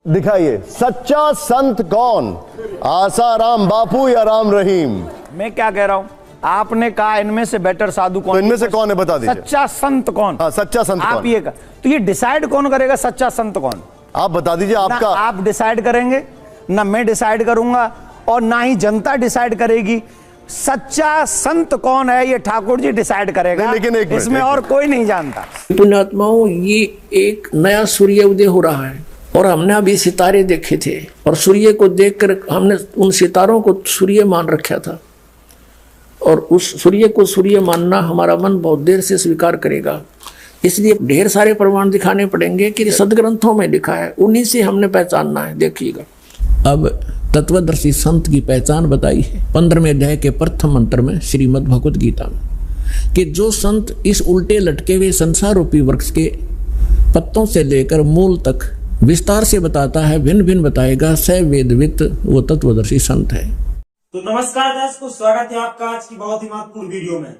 दिखाइए सच्चा संत कौन, आसाराम बापू या राम रहीम? मैं क्या कह रहा हूं, आपने कहा इनमें से बेटर साधु कौन, तो इनमें से कौन है बता दीजिए। सच्चा संत कौन? हाँ, सच्चा संत आप कौन? ये तो ये डिसाइड कौन करेगा सच्चा संत कौन? आप बता दीजिए। आपका आप डिसाइड करेंगे ना, मैं डिसाइड करूंगा और ना ही जनता डिसाइड करेगी। सच्चा संत कौन है ये ठाकुर जी डिसाइड करेगा, लेकिन इसमें और कोई नहीं जानता। पुण्यात्माओं, ये एक नया सूर्य उदय हो रहा है और हमने अभी सितारे देखे थे और सूर्य को देखकर हमने उन सितारों को सूर्य मान रखा था और उस सूर्य को सूर्य मानना हमारा मन बहुत देर से स्वीकार करेगा। इसलिए ढेर सारे प्रमाण दिखाने पड़ेंगे कि सदग्रंथों में लिखा है, उन्हीं से हमने पहचानना है। देखिएगा, अब तत्वदर्शी संत की पहचान बताई है 15वें अध्याय के प्रथम मंत्र में श्रीमद् भगवत गीता में, कि जो संत इस उल्टे लटके हुए संसार रूपी वृक्ष के पत्तों से लेकर मूल तक विस्तार से बताता है, भिन्न भिन्न बताएगा, स वेदवित वो तत्वदर्शी संत है। तो नमस्कार दर्शकों, स्वागत है आपका आज की बहुत ही महत्वपूर्ण वीडियो में।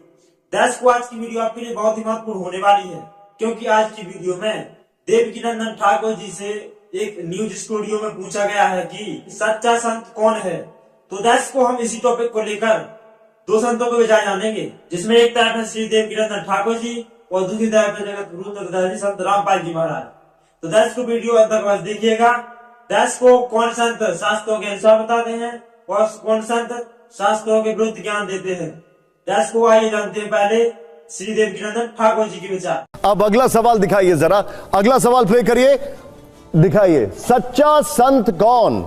दर्शकों, आज की वीडियो आपके लिए बहुत ही महत्वपूर्ण होने वाली है, क्योंकि आज की वीडियो में देवकीनंदन ठाकुर जी से एक न्यूज स्टूडियो में पूछा गया है कि सच्चा संत कौन है। तो दर्शकों, हम इसी टॉपिक को लेकर दो संतों को विचार जानेंगे, जिसमें एक तरफ है श्री देवकीनंदन ठाकुर जी और दूसरी तरफ है जगत गुरु तत्वदर्शी संत रामपाल जी महाराज। तो दर्शकों, वीडियो अंत तक बस देखिएगा। दर्शकों, कौन संत शास्त्रों के अनुसार बताते हैं और कौन संत शास्त्रों के विरुद्ध ज्ञान देते हैं। दर्शकों, आइए जानते हैं पहले श्री देवकीनंदन ठाकुर जी के विचार। अब अगला सवाल दिखाइए, जरा अगला सवाल प्ले करिए। दिखाइए सच्चा संत कौन,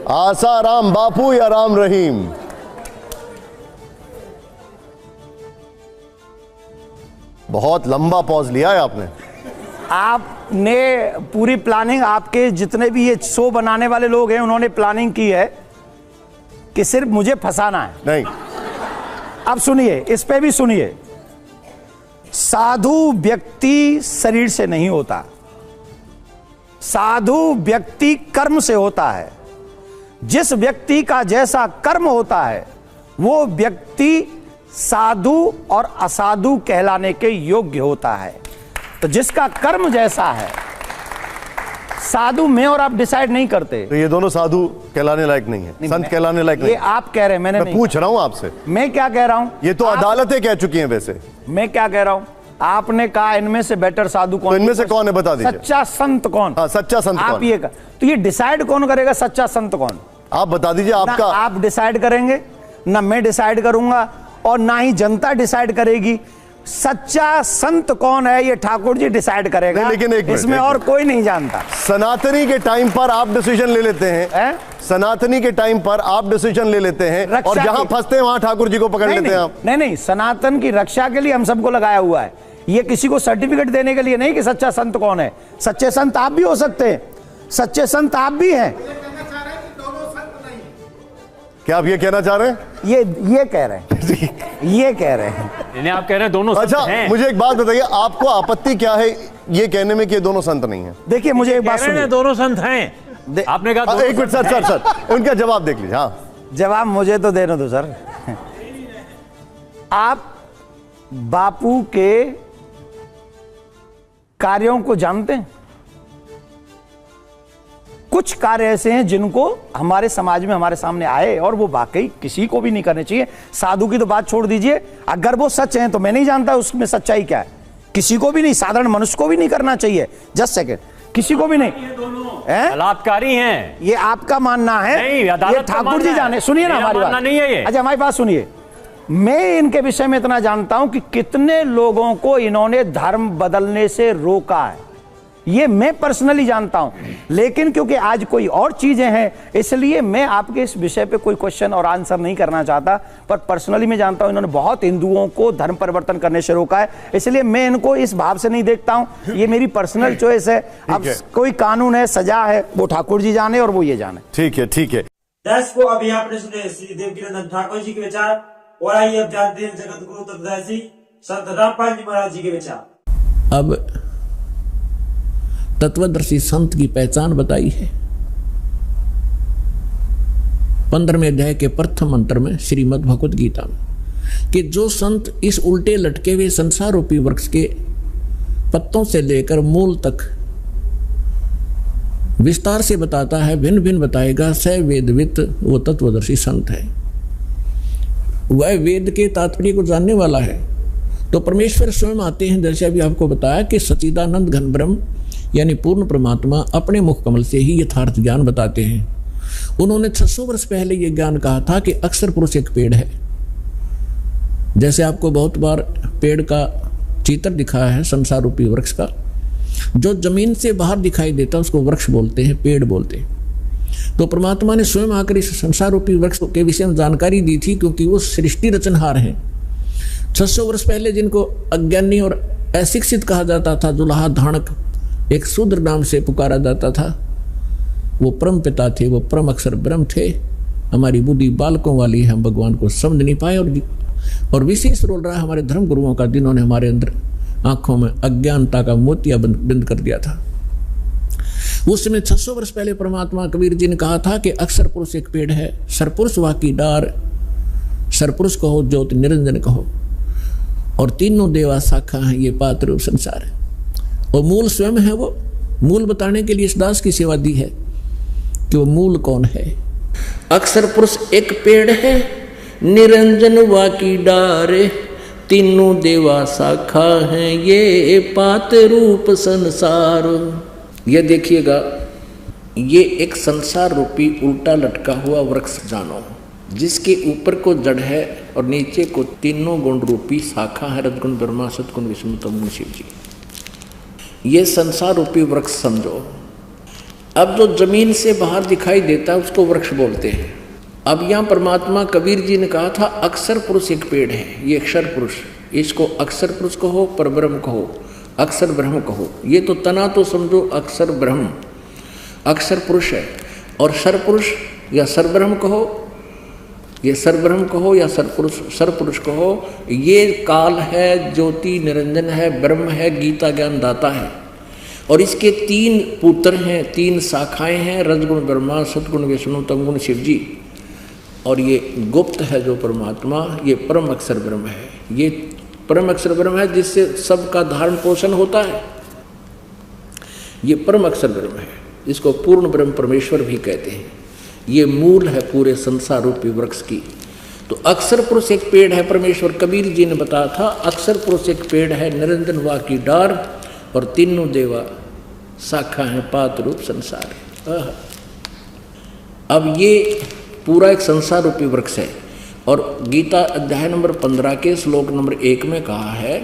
आसाराम बापू या राम रहीम? बहुत लंबा पॉज लिया है आपने। आपने पूरी प्लानिंग, आपके जितने भी ये शो बनाने वाले लोग हैं उन्होंने प्लानिंग की है कि सिर्फ मुझे फंसाना है। नहीं, अब सुनिए, इस पे भी सुनिए। साधु व्यक्ति शरीर से नहीं होता, साधु व्यक्ति कर्म से होता है। जिस व्यक्ति का जैसा कर्म होता है वो व्यक्ति साधु और असाधु कहलाने के योग्य होता है। तो जिसका कर्म जैसा है, साधु में और आप डिसाइड नहीं करते। तो ये दोनों साधु कहलाने लायक नहीं है, संत कहलाने लायक नहीं। ये आप कह रहे हैं, मैंने मैं पूछ रहा हूं आपसे। मैं क्या कह रहा हूं, ये तो अदालतें कह चुकी हैं। वैसे मैं क्या कह रहा हूं, आपने कहा इनमें से बेटर साधु कौन, तो इनमें से कौन है बता दीजिए। सच्चा संत कौन? हाँ, सच्चा संत आप कौन? ये तो ये डिसाइड कौन करेगा सच्चा संत कौन? आप बता दीजिए। आपका आप डिसाइड करेंगे ना, मैं डिसाइड करूंगा और ना ही जनता डिसाइड करेगी। सच्चा संत कौन है ये ठाकुर जी डिसाइड करेगा, लेकिन इसमें और कोई नहीं जानता। सनातनी के टाइम पर आप डिसीजन ले लेते हैं, सनातनी के टाइम पर आप डिसीजन ले लेते हैं और जहां फंसते हैं वहां ठाकुर जी को पकड़ लेते हैं आप। नहीं, सनातन की रक्षा के लिए हम सबको लगाया हुआ है। ये किसी को सर्टिफिकेट देने के लिए नहीं कि सच्चा संत कौन है। सच्चे संत आप भी हो सकते हैं, सच्चे संत आप भी हैं। क्या आप ये कहना चाह रहे हैं? ये कह रहे हैं ये कह रहे हैं। आप कह रहे हैं दोनों अच्छा, संत हैं। मुझे एक बात बताइए, आपको आपत्ति क्या है ये कहने में कि ये दोनों संत नहीं है? देखिए, मुझे एक बात सुनिए, दोनों संत हैं। आपने कहा एक मिनट सर, उनका जवाब देख लीजिए। हाँ, जवाब मुझे तो देने दो सर। आप बापू के कार्यों को जानते हैं? कुछ कार्य ऐसे हैं जिनको हमारे समाज में हमारे सामने आए और वो वाकई किसी को भी नहीं करने चाहिए। साधु की तो बात छोड़ दीजिए, अगर वो सच है तो मैं नहीं जानता उसमें सच्चाई क्या है। किसी को भी नहीं, साधारण मनुष्य को भी नहीं करना चाहिए। जस्ट सेकंड, किसी को भी नहीं। बलात्कारी हैं, ये आपका मानना है? नहीं, ये ठाकुर जी जाने। सुनिए ना हमारी बात, नहीं है ये। अच्छा, हमारी बात सुनिए। मैं इनके विषय में इतना जानता हूं कि कितने लोगों को इन्होंने धर्म बदलने से रोका है, ये मैं पर्सनली जानता हूं। लेकिन क्योंकि आज कोई और चीजें हैं, इसलिए मैं आपके इस विषय पे कोई क्वेश्चन और आंसर नहीं करना चाहता। पर पर्सनली मैं जानता हूं इन्होंने बहुत हिंदुओं को धर्म परिवर्तन करने से रोका है, इसलिए मैं इनको इस भाव से नहीं देखता हूं। ये मेरी पर्सनल चॉइस है। अब कोई कानून है, सजा है, वो ठाकुर जी जाने और वो ये जाने। ठीक है, ठीक है। दर्शकों, अभी आपने सुने श्री देवकीनंदन ठाकुर जी के विचार और आइए अब जानते हैं जगत गुरु तत्वदर्शी संत रामपाल जी महाराज जी के विचार। अब तत्वदर्शी संत की पहचान बताई है 15वें अध्याय के प्रथम मंत्र में श्रीमद् भगवत गीता में, कि जो संत इस उल्टे लटके हुए संसार रूपी वृक्ष के पत्तों से लेकर मूल तक विस्तार से बताता है, भिन्न भिन्न बताएगा। स वेदवित, वो तत्वदर्शी संत है, वह वेद के तात्पर्य को जानने वाला है। तो परमेश्वर स्वयं आते हैं, जैसे अभी आपको बताया कि सच्चिदानंद घन ब्रह्म यानी पूर्ण परमात्मा अपने मुख कमल से ही यथार्थ ज्ञान बताते हैं। उन्होंने 600 वर्ष पहले ये ज्ञान कहा था कि अक्षर पुरुष एक पेड़ है। जैसे आपको बहुत बार पेड़ का चित्र दिखाया है, संसार रूपी वृक्ष का, जो जमीन से बाहर दिखाई देता उसको वृक्ष बोलते हैं, पेड़ बोलते हैं। तो परमात्मा ने स्वयं आकर इस संसार रूपी वृक्ष के विषय में जानकारी दी थी, क्योंकि वो सृष्टि रचनहार हैं। 600 वर्ष पहले जिनको अज्ञानी और अशिक्षित कहा जाता था, जुलाहा धाणक एक शूद्र नाम से पुकारा जाता था, वो परम पिता थे, वो परम अक्षर ब्रह्म थे। हमारी बुद्धि बालकों वाली है, हम भगवान को समझ नहीं पाए। और विशेष रोल रहा हमारे धर्म गुरुओं का, जिन्होंने हमारे अंदर आंखों में अज्ञानता का मोतिया बंद कर दिया था। उस समय 600 वर्ष पहले परमात्मा कबीर जी ने कहा था कि अक्षर पुरुष एक पेड़ है, सरपुरुष वाकी डार, सरपुरुष कहो ज्योति निरंजन कहो, और तीनों देवा शाखा है, ये पात्र रूप संसार है। और मूल स्वयं है। वो मूल बताने के लिए इस दास की सेवा दी है कि वो मूल कौन है। अक्षर पुरुष एक पेड़ है, निरंजन वाकी डारे, तीनों देवा शाखा हैं, ये पात रूप संसार। ये देखिएगा, ये एक संसार रूपी उल्टा लटका हुआ वृक्ष जानो, जिसके ऊपर को जड़ है और नीचे को तीनों गुण रूपी शाखा है, रजगुण ब्रह्मा, सतगुण विष्णु, तमगुण शिव जी। ये संसार रूपी वृक्ष समझो। अब जो जमीन से बाहर दिखाई देता है उसको वृक्ष बोलते हैं। अब यहाँ परमात्मा कबीर जी ने कहा था अक्षर पुरुष एक पेड़ है, ये अक्षर पुरुष, इसको अक्षर पुरुष कहो, परब्रह्म कहो, अक्षर ब्रह्म कहो। ये तो तना तो समझो अक्षर ब्रह्म, अक्षर पुरुष है। और सरपुरुष या सरब्रह्म कहो, ये सरब्रह्म कहो या सरपुरुष कहो, ये काल है, ज्योति निरंजन है, ब्रह्म है, गीता ज्ञान दाता है। और इसके 3 पुत्र हैं, 3 शाखाएं हैं, रजगुण ब्रह्मा, सतगुण विष्णु, तमगुण शिव जी। और ये गुप्त है जो परमात्मा, ये परम अक्षर ब्रह्म है। ये परम अक्षर ब्रह्म है जिससे सबका धारण पोषण होता है। ये परम अक्षर ब्रह्म है, इसको पूर्ण ब्रह्म परमेश्वर भी कहते हैं। ये मूल है पूरे संसार रूपी वृक्ष की। तो अक्षर पुरुष एक पेड़ है, परमेश्वर कबीर जी ने बताया था अक्षर पुरुष एक पेड़ है, निरंजन वाकी डार, और तीनों देवा शाखा है, पात रूप संसार। अब ये पूरा एक संसार रूपी वृक्ष है। और गीता अध्याय नंबर 15 के श्लोक नंबर 1 में कहा है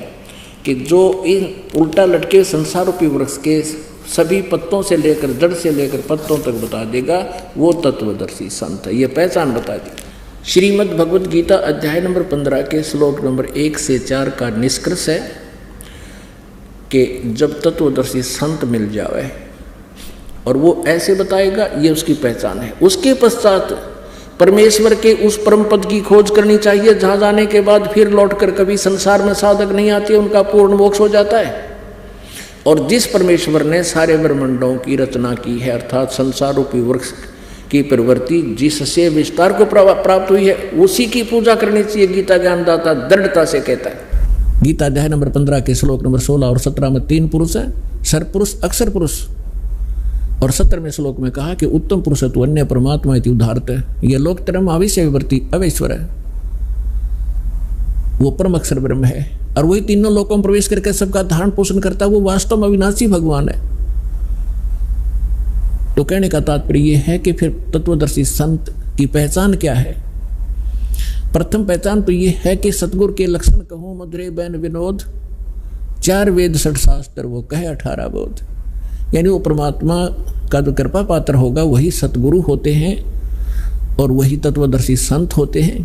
कि जो इन उल्टा लटके संसार रूपी वृक्ष के सभी पत्तों से लेकर, जड़ से लेकर पत्तों तक बता देगा, वो तत्वदर्शी संत है। ये पहचान बता दी। श्रीमद् भगवद गीता अध्याय नंबर 15 के श्लोक नंबर 1 से 4 का निष्कर्ष है कि जब तत्वदर्शी संत मिल जाए और वो ऐसे बताएगा, ये उसकी पहचान है। उसके पश्चात परमेश्वर के उस परम पद की खोज करनी चाहिए, जहाँ जाने के बाद फिर लौटकर कभी संसार में साधक नहीं आते, उनका पूर्ण मोक्ष हो जाता है। और जिस परमेश्वर ने सारे ब्रह्मांडों की रचना की है, अर्थात संसार रूपी वृक्ष की प्रवृत्ति जिससे विस्तार को प्राप्त हुई है, उसी की पूजा करनी चाहिए, गीता ज्ञानदाता दृढ़ता से कहता है। गीता अध्याय नंबर 15 के श्लोक नंबर 16 और 17 में 3 पुरुष हैं, सरपुरुष, अक्षर पुरुष। और 17वें श्लोक में कहा कि उत्तम पुरुषत्व अन्य परमात्मा इति उदाहरत है, यह लोकतरम आविश्य विवर्ती अवैश्वर है, वो परम अक्षर ब्रह्म है। और वही तीनों लोकों में प्रवेश करके सबका धारण पोषण करता है, वो वास्तव में अविनाशी भगवान है। तो कहने का तात्पर्य यह है कि फिर तत्वदर्शी संत की पहचान क्या है। प्रथम पहचान तो यह है कि सतगुरु के लक्षण कहो मधुरे बैन विनोद, 4 वेद 6 शास्त्र वो कहे 18 बोध। यानी वो परमात्मा का जो कृपा पात्र होगा वही सतगुरु होते हैं और वही तत्वदर्शी संत होते हैं,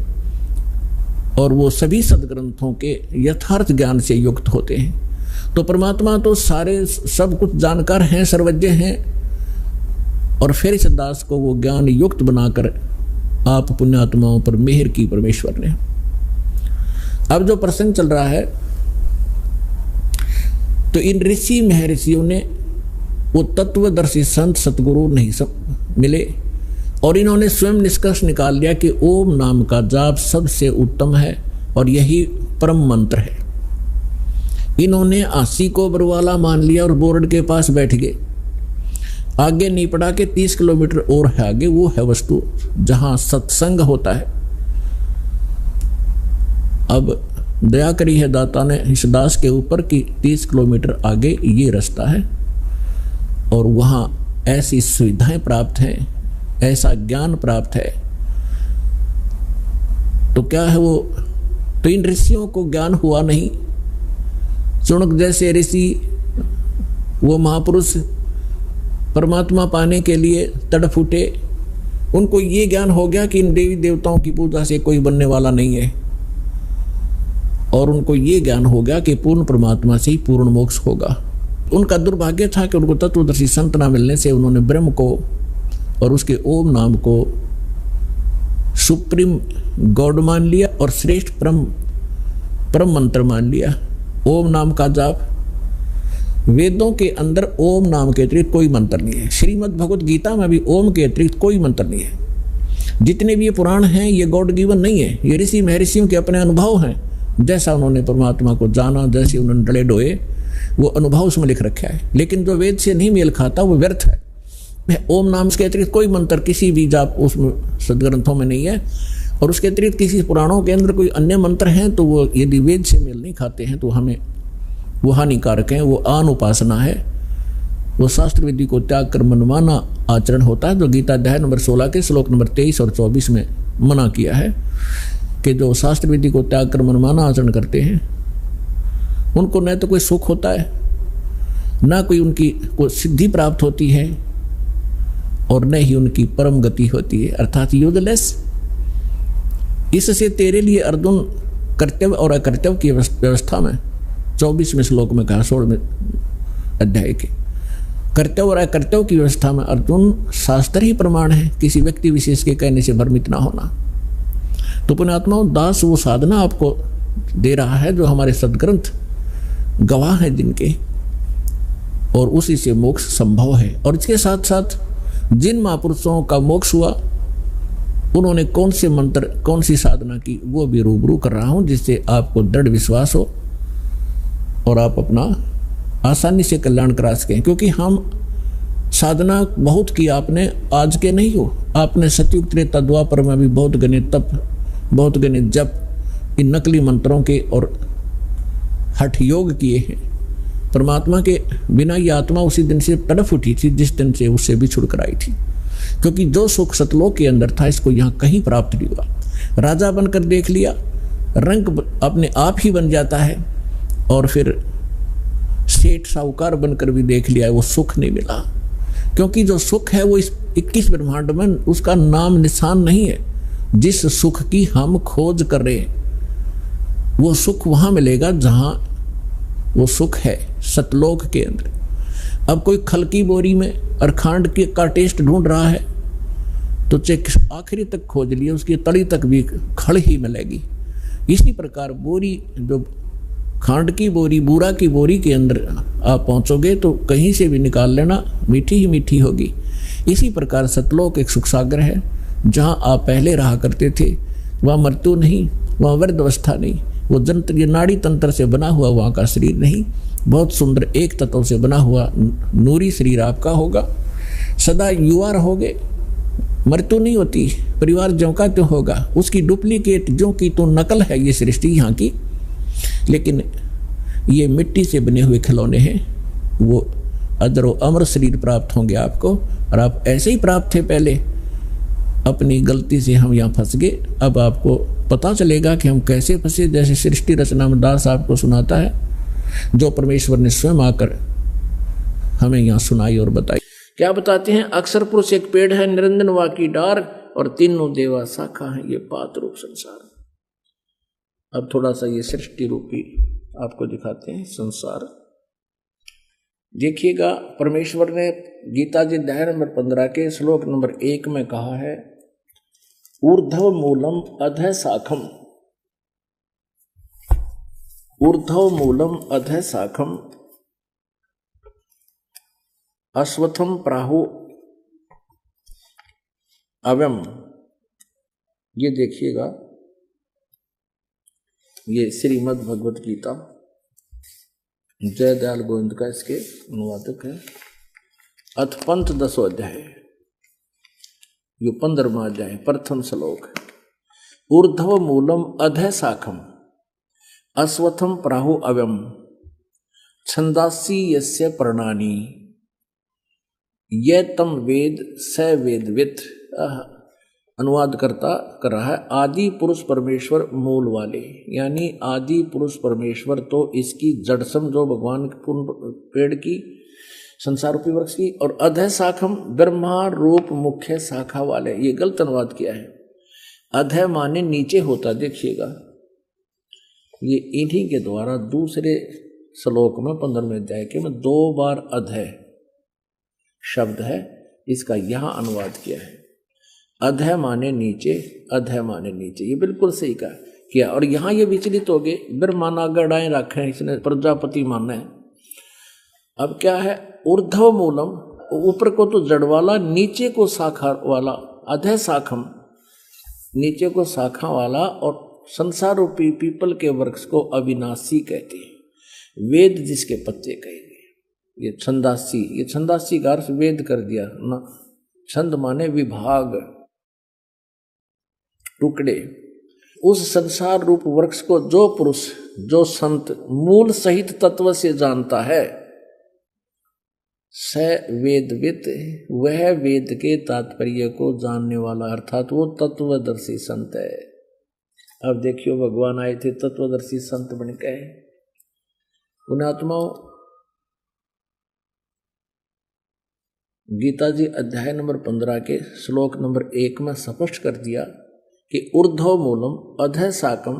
और वो सभी सदग्रंथों के यथार्थ ज्ञान से युक्त होते हैं। तो परमात्मा तो सारे सब कुछ जानकार हैं, सर्वज्ञ हैं, और फिर इस दास को वो ज्ञान युक्त बनाकर आप पुण्यात्माओं पर मेहर की परमेश्वर ने। अब जो प्रसंग चल रहा है, तो इन ऋषि महर्षियों ने वो तत्वदर्शी संत सतगुरु नहीं मिले, और इन्होंने स्वयं निष्कर्ष निकाल लिया कि ओम नाम का जाप सबसे उत्तम है और यही परम मंत्र है। इन्होंने आसी को बरवाला मान लिया और बोर्ड के पास बैठ गए। आगे नहीं पड़ा कि 30 किलोमीटर और है आगे, वो है वस्तु जहां सत्संग होता है। अब दया करी है दाता ने इस दास के ऊपर कि 30 किलोमीटर आगे ये रास्ता है और वहाँ ऐसी सुविधाएं प्राप्त हैं, ऐसा ज्ञान प्राप्त है। तो क्या है वो, तो इन ऋषियों को ज्ञान हुआ नहीं। चुनक जैसे ऋषि, वो महापुरुष परमात्मा पाने के लिए तड़फ उठे, उनको ये ज्ञान हो गया कि इन देवी देवताओं की पूजा से कोई बनने वाला नहीं है, और उनको ये ज्ञान हो गया कि पूर्ण परमात्मा से ही पूर्ण मोक्ष होगा। उनका दुर्भाग्य था कि उनको तत्वदर्शी संत ना मिलने से उन्होंने ब्रह्म को और उसके ओम नाम को सुप्रीम गॉड मान लिया और श्रेष्ठ परम मंत्र मान लिया। ओम नाम का जाप, वेदों के अंदर ओम नाम के अतिरिक्त कोई मंत्र नहीं है। श्रीमद् भगवत गीता में भी ओम के अतिरिक्त कोई मंत्र नहीं है। जितने भी ये पुराण हैं ये गॉड गिवन नहीं है, ये ऋषि महर्षियों के अपने अनुभव हैं। जैसा उन्होंने परमात्मा को जाना, जैसे उन्होंने डले डोए, वो अनुभव उसमें लिख रखा है। लेकिन जो वेद से नहीं मेल खाता वो व्यर्थ है। ओम नाम के अतिरिक्त कोई मंत्र किसी भी जाप उसमें सदग्रंथों में नहीं है, और उसके अतिरिक्त किसी पुराणों के अंदर कोई अन्य मंत्र हैं तो वो यदि वेद से मेल नहीं खाते हैं तो हमें वो हानिकारक हैं। वो आन उपासना है, वो शास्त्र विधि को त्याग कर मनमाना आचरण होता है, जो गीता अध्याय नंबर 16 के श्लोक नंबर 23 और 24 में मना किया है कि जो शास्त्र विधि को त्याग कर मनमाना आचरण करते हैं उनको न तो कोई सुख होता है, ना कोई उनकी कोई सिद्धि प्राप्त होती है, और न ही उनकी परम गति होती है, अर्थात यूजलेस। इससे तेरे लिए अर्जुन कर्तव्य और अकर्तव्य की व्यवस्था में 24वें श्लोक में कहा, 16वें अध्याय के कर्तव्य और अकर्तव्य की व्यवस्था में अर्जुन शास्त्र ही प्रमाण है, किसी व्यक्ति विशेष के कहने से भ्रमित ना होना। तो पुण्यात्माओं, दास वो साधना आपको दे रहा है जो हमारे सदग्रंथ गवाह है जिनके, और उसी से मोक्ष संभव है। और इसके साथ साथ जिन महापुरुषों का मोक्ष हुआ उन्होंने कौन से मंत्र, कौन सी साधना की, वो भी रूबरू कर रहा हूं, जिससे आपको दृढ़ विश्वास हो और आप अपना आसानी से कल्याण करा सकें। क्योंकि हम साधना बहुत की आपने, आज के नहीं हो, आपने सतयुग त्रेता द्वापर में भी बहुत गणे तप, बहुत गणे जप, इन नकली मंत्रों के और हठ योग किए हैं। परमात्मा के बिना ये आत्मा उसी दिन से तड़फ उठी थी जिस दिन से उससे बिछुड़ कर आई थी, क्योंकि जो सुख सतलोक के अंदर था इसको यहाँ कहीं प्राप्त नहीं हुआ। राजा बनकर देख लिया, रंग अपने आप ही बन जाता है, और फिर सेठ साहूकार बनकर भी देख लिया, वो सुख नहीं मिला। क्योंकि जो सुख है वो इस 21 ब्रह्मांड में उसका नाम निशान नहीं है। जिस सुख की हम खोज कर रहे हैं वो सुख वहां मिलेगा जहां वो सुख है, सतलोक के अंदर। अब कोई खल की बोरी में अरखांड का टेस्ट ढूंढ रहा है तो चेक आखिरी तक खोज लिया, उसकी तली तक भी खड़ ही मिलेगी। इसी प्रकार बोरी, जो खांड की बोरी, बूरा की बोरी के अंदर आप पहुंचोगे तो कहीं से भी निकाल लेना, मीठी ही मीठी होगी। इसी प्रकार सतलोक एक सुख सागर है, जहां आप पहले रहा करते थे। वहाँ मृत्यु नहीं, वहाँ वृद्ध अवस्था नहीं, वो जंत्र, ये नाड़ी तंत्र से बना हुआ वहाँ का शरीर नहीं, बहुत सुंदर एक तत्व से बना हुआ नूरी शरीर आपका होगा। सदा युवा रहोगे, मृत्यु नहीं होती, परिवार ज्यों का त्यों होगा। उसकी डुप्लीकेट ज्यों की तो नकल है ये सृष्टि यहाँ की, लेकिन ये मिट्टी से बने हुए खिलौने हैं। वो अजर व अमर शरीर प्राप्त होंगे आपको, और आप ऐसे ही प्राप्त थे पहले। अपनी गलती से हम यहाँ फंस गए, अब आपको पता चलेगा कि हम कैसे फंसे। जैसे सृष्टि रचना में दास आपको सुनाता है, जो परमेश्वर ने स्वयं आकर हमें यहाँ सुनाई और बताई। क्या बताते हैं? अक्षर पुरुष एक पेड़ है, निरंजन वा की डार, और तीनों देवा शाखा है, ये पात रूप संसार। अब थोड़ा सा ये सृष्टि रूपी आपको दिखाते हैं संसार। देखिएगा, परमेश्वर ने गीता जी अध्याय नंबर 15 के श्लोक नंबर 1 में कहा है, ऊर्ध्व मूलम अधः शाखम, ऊर्ध्व मूलम अधः शाखम अश्वत्थम प्राहु अव्यम। ये देखिएगा, ये श्रीमद् भगवत गीता, जय दयाल गोविंद का इसके अनुवादक है। अथ पंथ 10 अध्याय, यो 15वां अध्याय, प्रथम श्लोक। ऊर्ध्व मूलम अधः शाखम अश्वत्थम प्राहु अव्यम छंदासी यस्य पर्णानि ये तम वेद स वेदवित। अनुवाद करता कर रहा है, आदि पुरुष परमेश्वर मूल वाले, यानी आदि पुरुष परमेश्वर तो इसकी जड़ समझो भगवान के पूर्ण पेड़ की, संसार रूपी वृक्ष की, और अधः शाखम ब्रह्मा रूप मुख्य शाखा वाले। ये गलत अनुवाद किया है। अधः माने नीचे होता, देखिएगा ये इन्हीं के द्वारा दूसरे श्लोक में 15वें अध्याय के में 2 बार अधः शब्द है, इसका यहां अनुवाद किया है। अधः माने नीचे, अधः माने नीचे, ये बिल्कुल सही कहा किया। और यहां ये विचलित हो गए, ब्रह्मा गड़ाएं रखे, इसने प्रजापति माना है। अब क्या है, ऊर्ध्व मूलम, ऊपर को तो जड़ वाला, नीचे को शाखा वाला, अधः शाखम नीचे को शाखा वाला, और संसार रूपी पीपल के वृक्ष को अविनाशी कहते हैं। वेद जिसके पत्ते कहेंगे, ये छंदासी, ये छंदासी का अर्थ वेद कर दिया ना। छंद माने विभाग, टुकड़े। उस संसार रूप वृक्ष को जो पुरुष, जो संत मूल सहित तत्व से जानता है, स वेदवित, वह वेद के तात्पर्य को जानने वाला, अर्थात वो तत्वदर्शी संत है। अब देखियो, भगवान आए थे तत्वदर्शी संत बन के। उन आत्माओं, गीता जी अध्याय नंबर 15 के श्लोक नंबर 1 में स्पष्ट कर दिया कि ऊर्ध्व मूलम अधः शाकम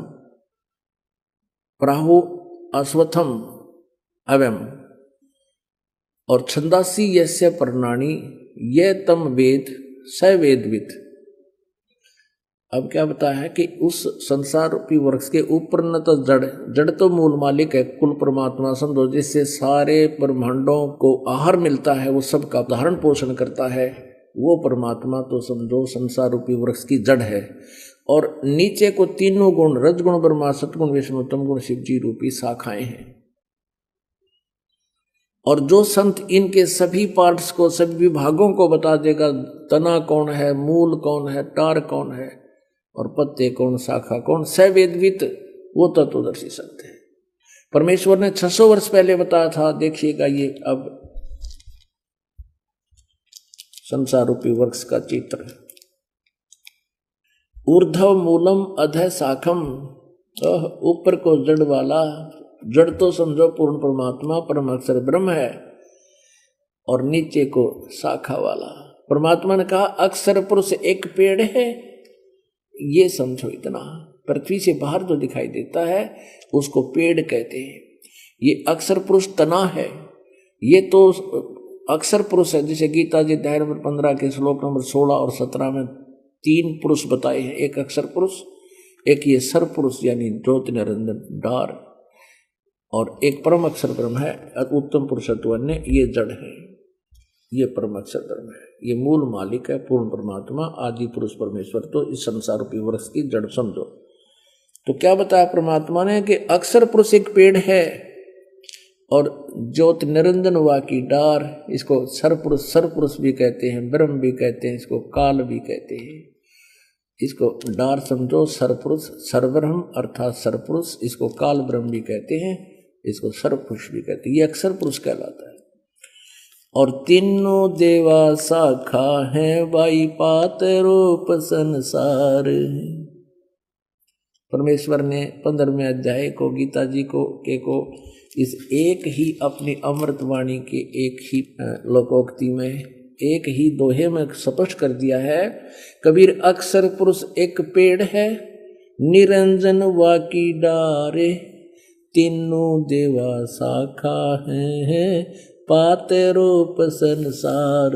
प्राहु अश्वत्थम अव्यम और छंदासी यस्य पर्णानि ये तम वेद स वेदवित। अब क्या बताया है कि उस संसार रूपी वृक्ष के ऊपर न तो जड़ तो मूल मालिक है, कुल परमात्मा समझो, जिससे सारे ब्रह्मांडों को आहार मिलता है, वो सबका धारण पोषण करता है, वो परमात्मा तो समझो संसार रूपी वृक्ष की जड़ है। और नीचे को तीनों गुण, रजगुण ब्रह्मा, सतगुण विष्णु, तमगुण शिव जी रूपी शाखाएं हैं। और जो संत इनके सभी पार्ट्स को, सभी विभागों को बता देगा, तना कौन है, मूल कौन है, टार कौन है, और पत्ते कौन, शाखा कौन, सवेदवित, वो तत्वदर्शी संत है। परमेश्वर ने 600 वर्ष पहले बताया था। देखिएगा ये अब संसार रूपी वृक्ष का चित्र। ऊर्ध्व मूलम अधः शाखम, ऊपर को जड़ वाला, जड़ तो समझो पूर्ण परमात्मा परम अक्षर ब्रह्म है, और नीचे को शाखा वाला। परमात्मा ने कहा अक्षर पुरुष एक पेड़ है, ये समझो इतना। पृथ्वी से बाहर जो दिखाई देता है उसको पेड़ कहते हैं। ये अक्षर पुरुष तना है, ये तो अक्षर पुरुष है। जैसे गीता जी अध्याय नंबर 15 के श्लोक नंबर 16 और 17 में 3 पुरुष बताए हैं, एक अक्षर पुरुष, एक ये सर पुरुष यानी ज्योति निरंजन डार, और एक परम अक्षर ब्रह्म है, उत्तम पुरुषत्व अन्य, ये जड़ है, ये परम अक्षर ब्रह्म है, ये मूल मालिक है, पूर्ण परमात्मा आदि पुरुष परमेश्वर तो इस संसार रूपी वृक्ष की जड़ समझो। तो क्या बताया परमात्मा ने कि अक्षर पुरुष एक पेड़ है, और ज्योति निरंजन वा की डार, इसको सर पुरुष भी कहते हैं, ब्रह्म भी कहते हैं, इसको काल भी कहते हैं। इसको डार समझो, सरपुरुष सरब्रह्म अर्थात सरपुरुष, इसको काल ब्रह्म भी कहते हैं, इसको सरपुरुष भी कहते हैं। ये अक्षर पुरुष कहलाता है। और तीनों देवा शाखा है, बाई पात रूप संसार। परमेश्वर ने 15वें अध्याय को गीता जी को इस एक ही अपनी अमृतवाणी के एक ही लोकोक्ति में, एक ही दोहे में स्पष्ट कर दिया है। कबीर अक्षर पुरुष एक पेड़ है, निरंजन वा की डारे, तीनों देवा शाखा है, पाते रूप संसार।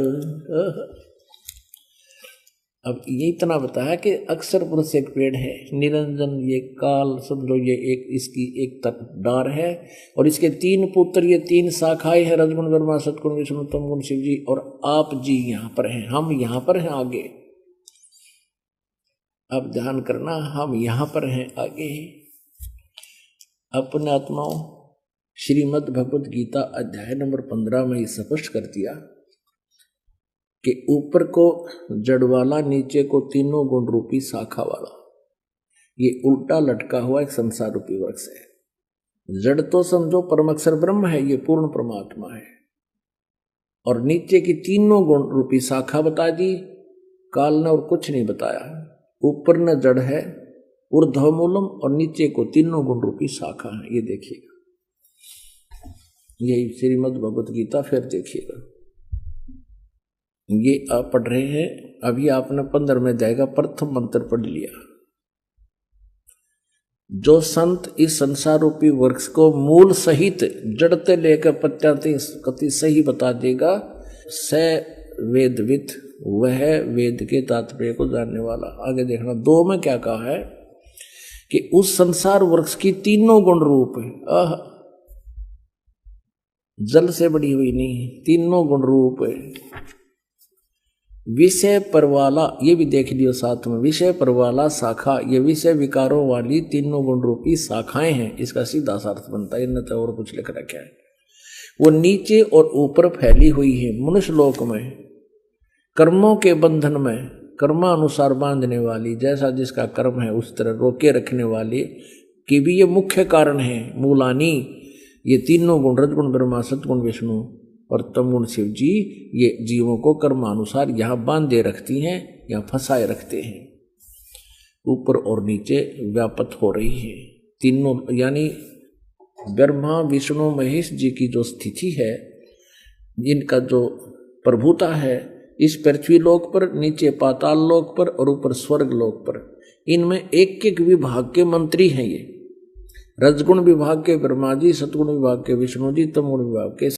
अब ये इतना बताया कि अक्षर पुरुष एक पेड़ है, निरंजन ये काल समझो, ये एक इसकी एक तक डार है, और इसके 3 पुत्र, ये 3 शाखाएं हैं, रजगुण ब्रह्मा, सतगुण विष्णु, तमगुण शिव जी, और आप जी यहाँ पर हैं, हम यहाँ पर हैं आगे। अब ध्यान करना, हम यहाँ पर हैं आगे। अपने आत्माओं, श्रीमद् भगवद गीता अध्याय नंबर 15 में ये स्पष्ट कर दिया कि ऊपर को जड़ वाला, नीचे को तीनों गुण रूपी शाखा वाला, ये उल्टा लटका हुआ एक संसार रूपी वृक्ष है। जड़ तो समझो परम अक्षर ब्रह्म है, ये पूर्ण परमात्मा है, और नीचे की तीनों गुण रूपी शाखा बता दी। काल ने और कुछ नहीं बताया। ऊपर न जड़ है ऊर्ध्वमूलम, और नीचे को तीनों गुण रूपी शाखा है। ये देखिएगा, यही श्रीमद् भगवत गीता फिर देखिएगा। ये आप पढ़ रहे हैं, अभी आपने 15वें अध्याय का प्रथम मंत्र पढ़ लिया। जो संत इस संसार रूपी वृक्ष को मूल सहित जड़ते लेकर पत्याति सही बता देगा, स वेदविद, वह वेद के तात्पर्य को जानने वाला। आगे देखना 2 में क्या कहा है कि उस संसार वृक्ष की तीनों गुण रूप है। जल से बड़ी हुई नहीं, तीनों गुण रूप है। विषय पर वाला, ये भी देख लियो साथ में, विषय पर वाला शाखा, ये विषय विकारों वाली तीनों गुण रूपी शाखाएं हैं। इसका सीधा सा अर्थ बनता है, इनने तो और कुछ लिख रखा है। वो नीचे और ऊपर फैली हुई है। मनुष्य लोक में कर्मों के बंधन में कर्मानुसार बांधने वाली, जैसा जिसका कर्म है उस तरह रोके रखने वाली की भी ये मुख्य कारण है। मूलानी, ये तीनों गुण, रजगुण ब्रह्मा, सतगुण विष्णु और तमगुण शिव जी, ये जीवों को कर्मानुसार यहाँ बांधे रखती हैं, यहाँ फंसाए रखते हैं। ऊपर और नीचे व्यापत हो रही है तीनों, यानी ब्रह्मा विष्णु महेश जी की जो स्थिति है, इनका जो प्रभुता है इस पृथ्वी लोक पर, नीचे पाताल लोक पर और ऊपर स्वर्ग लोक पर, इनमें एक एक विभाग के मंत्री हैं। ये रजगुण विभाग के ब्रह्मा जी, सतगुण विभाग के विष्णु जी, तमगुण विभाग के